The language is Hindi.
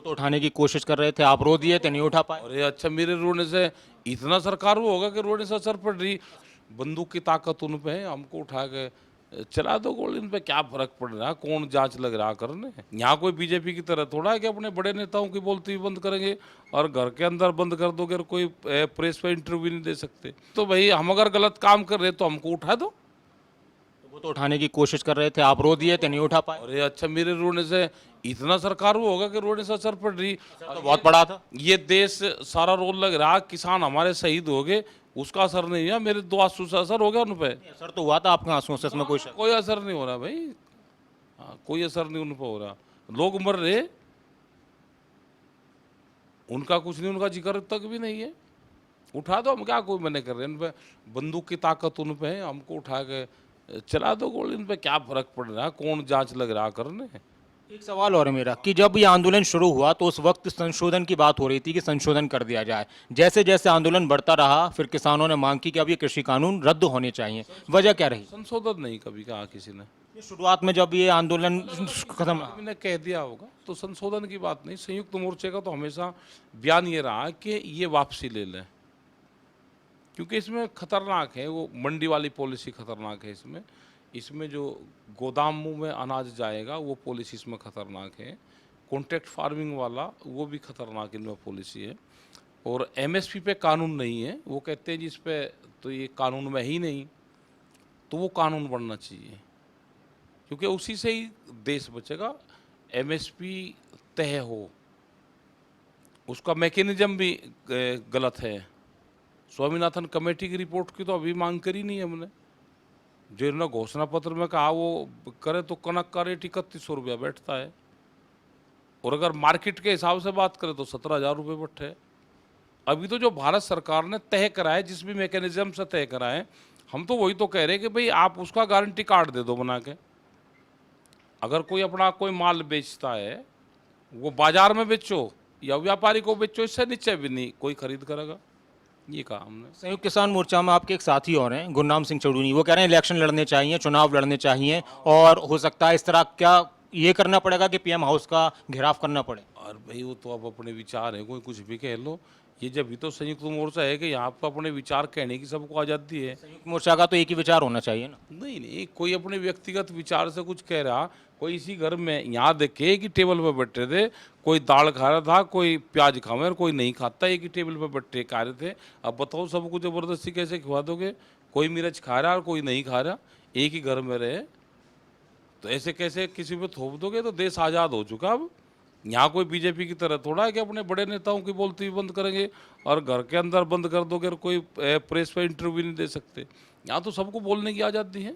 तो उठाने की कोशिश कर रहे थे, आप रो दिए थे, नहीं उठा पाए। अरे अच्छा, मेरे रोने से इतना सरकार वो होगा कि रोने से असर पड़ रही। बंदूक की ताकत उन पे है, हमको उठा के चला दो गोली, इन पे क्या फर्क पड़ रहा है, कौन जांच लग रहा करने। यहाँ कोई बीजेपी की तरह थोड़ा है कि अपने बड़े नेताओं की बोलती हुई बंद करेंगे और घर के अंदर बंद कर दोगे और कोई प्रेस पे इंटरव्यू नहीं दे सकते। तो भाई हम अगर गलत काम कर रहे तो हमको उठा दो। तो वो तो उठाने की कोशिश कर रहे थे, आप रो दिए थे, नहीं उठा पाए। अरे अच्छा, मेरे रोने से इतना सरकार वो होगा कि रोने से असर पड़ रही। तो बहुत पड़ा था। ये देश सारा रोल लग रहा, किसान हमारे शहीद हो गए, उसका असर नहीं हुआ। मेरे दो आंसू से असर हो गया उन पे। असर तो हुआ था आपके आंसुओं से, इसमें कोई शक। कोई असर नहीं हो रहा भाई। हाँ, कोई असर नहीं उन पे हो रहा। लोग मर रहे, उनका कुछ नहीं, उनका जिक्र तक भी नहीं है। उठा दो, हम क्या कोई मना कर रहे हैं। उन पे बंदूक की ताकत उन पे है, हमको उठा के चला दो गोली, इन पे क्या फर्क पड़ रहा है, कौन जांच लग रहा करने। एक सवाल और है मेरा कि जब ये आंदोलन शुरू हुआ तो उस वक्त संशोधन की बात हो रही थी कि संशोधन कर दिया जाए। जैसे जैसे आंदोलन बढ़ता रहा, फिर किसानों ने मांग की कि अब ये कृषि कानून रद्द होने चाहिए। वजह क्या रही? संशोधन नहीं कभी कहा किसी ने। ये शुरुआत में जब ये आंदोलन खत्म, मैंने कह दिया होगा तो संशोधन की बात नहीं। संयुक्त मोर्चे का तो हमेशा बयान ये रहा कि ये वापसी ले लें, क्योंकि इसमें खतरनाक है, वो मंडी वाली पॉलिसी खतरनाक है। इसमें इसमें जो गोदामों में अनाज जाएगा वो पॉलिसी इसमें खतरनाक है। कॉन्ट्रैक्ट फार्मिंग वाला वो भी खतरनाक इनमें पॉलिसी है। और एमएसपी पे कानून नहीं है, वो कहते हैं जिस पे तो ये कानून में ही नहीं, तो वो कानून बनना चाहिए, क्योंकि उसी से ही देश बचेगा। एमएसपी तय हो, उसका मैकेनिज्म भी गलत है। स्वामीनाथन कमेटी की रिपोर्ट की तो अभी मांग करी नहीं हमने। जो इन्होंने घोषणा पत्र में कहा वो करे तो कनक का रेट 3100 रुपया बैठता है, और अगर मार्केट के हिसाब से बात करें तो 17,000 रुपये बैठे है। अभी तो जो भारत सरकार ने तय करा है, जिस भी मैकेनिज्म से तय करा है, हम तो वही तो कह रहे हैं कि भाई आप उसका गारंटी कार्ड दे दो बना के। अगर कोई अपना कोई माल बेचता है, वो बाजार में बेचो या व्यापारी को बेचो, इससे नीचे भी नहीं कोई खरीद करेगा। ये कहा हमने। संयुक्त किसान मोर्चा में आपके एक साथी और हैं, गुरनाम सिंह चौधरी, वो कह रहे हैं इलेक्शन लड़ने चाहिए, चुनाव लड़ने चाहिए, और हो सकता है इस तरह क्या ये करना पड़ेगा कि पीएम हाउस का घेराव करना पड़े। और भाई वो तो अब अपने विचार हैं, कोई कुछ भी कह लो। ये जब भी तो संयुक्त मोर्चा है कि यहाँ पर अपने विचार कहने की सबको आज़ादी है। संयुक्त मोर्चा का तो एक ही विचार होना चाहिए ना। नहीं नहीं, कोई अपने व्यक्तिगत विचार से कुछ कह रहा। कोई इसी घर में यहाँ देखे कि टेबल पर बैठे थे, कोई दाल खा रहा था, कोई प्याज खावे और कोई नहीं खाता, एक ही टेबल पर बैठे खा रहे थे। अब बताओ सबको ज़बरदस्ती कैसे खिला दोगे? कोई मिर्च खा रहा और कोई नहीं खा रहा, एक ही घर में रहे, तो ऐसे कैसे किसी पे थोप दोगे? तो देश आज़ाद हो चुका। अब यहाँ कोई बीजेपी की तरह थोड़ा है कि अपने बड़े नेताओं की बोलती हुई बंद करेंगे और घर के अंदर बंद कर दोगे और कोई प्रेस पे इंटरव्यू नहीं दे सकते। यहाँ तो सबको बोलने की आज़ादी है।